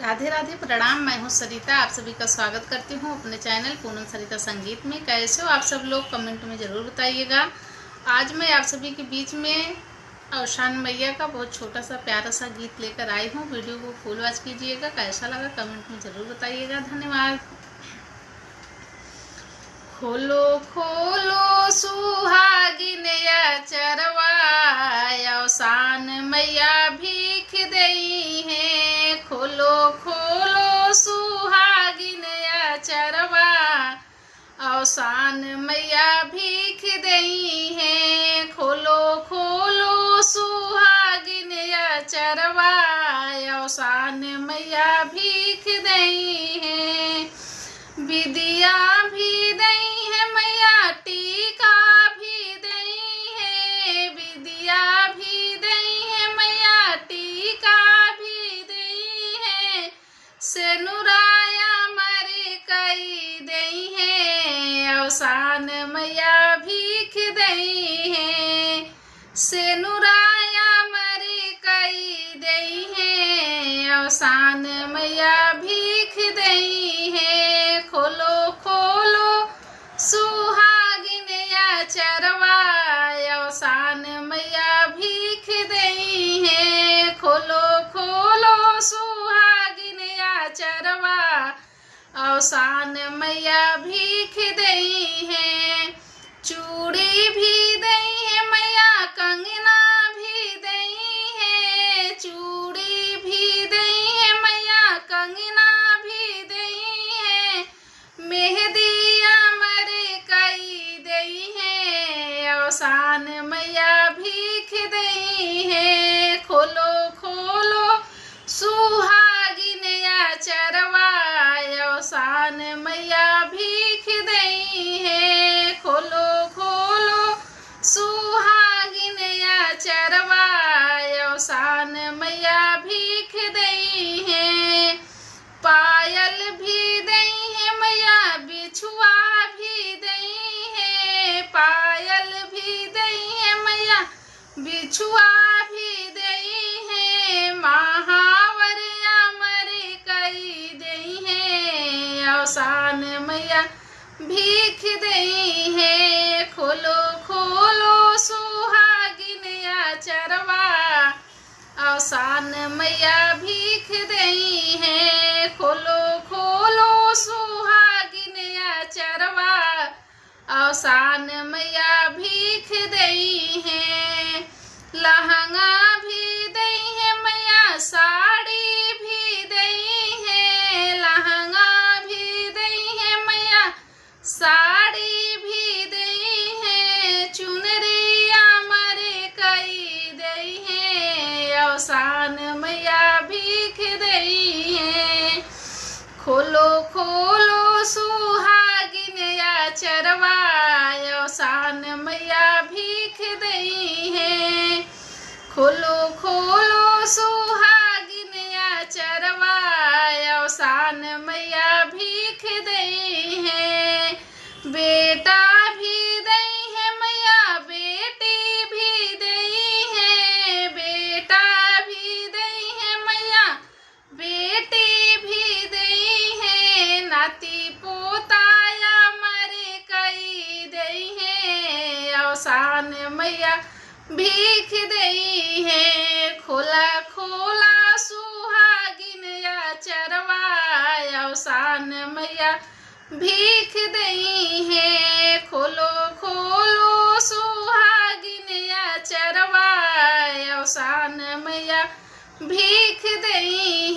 राधे राधे, प्रणाम। मैं हूँ सरिता, आप सभी का स्वागत करती हूँ अपने चैनल पूनम सरिता संगीत में। कैसे हो आप सब लोग, कमेंट में ज़रूर बताइएगा। आज मैं आप सभी के बीच में औशान मैया का बहुत छोटा सा प्यारा सा गीत लेकर आई हूँ। वीडियो को फुल वॉच कीजिएगा, कैसा लगा कमेंट में ज़रूर बताइएगा। धन्यवाद। खोलो खोलो सुहागिन अचरवा, औशान मैया भीख दई है। खोलो खोलो सुहागिन अचरवा, औशान मैया भीख दई है। खोलो खोलो सुहागिन अचरवा, औशान मैया भीख दई है। विदिया भी दई है मैया, टीका भी दई है। विदिया भी दई है मैया, टीका भी दई है। सेनुराया मरे कई दई है, औशान मैया भीख दई है। सेनुराया मरे कई दई है, औशान मैया भीख दई है। खोलो खोलो सुहागिन अचरवा, औशान मैया भीख दई है। खोलो खोलो सुहागिन अचरवा, औशान मैया भीख दई है। चूड़ी भी दई है मैया, कंगना भी दई है। चूड़ी भी दई है मैया, कंगना भी दई है। मेहदिया मरे कई दई है, औशान मैया भीख दई है। खोलो खोलो सुहागिन अचरवा, औशान मैया भीख दई है। खोलो खोलो सुहागिन अचरवा, औशान मैया भीख दई है। पायल भी दई है मैया, बिछुआ भी दई है। पायल भी दई है मैया, बिछुआ भी दई है। महावरिया मरे कई दई है, औशान मैया भीख दई है। खोलो खोलो सुहागिन अचरवा, औशान मैया भीख दई है। खोलो खोलो सुहागिन अचरवा, औशान मैया भीख दई है। लहंगा भी दई है मैया, साड़ी भी दई है। लहंगा भी दई है मैया, साड़ी भी दई है। चुनरिया मरे कई दई है, औशान मैया भीख दई है। खोलो खोलो सुहागिन अचरवा, औशान मैया भीख दई है। खोलो खोलो सुहागिन अचरवा, औशान मैया भीख दई है। बेटा भी दई है मैया, बेटी भी दई है। बेटा भी दई है मैया, बेटी भी दई है। नाती पोताया मरे कई दई है, औशान मैया भीख दई है। खोला खोला सुहागिन अचरवा, औशान मैया भीख दई है। खोलो खोलो सुहागिन अचरवा, औशान मैया भीख दई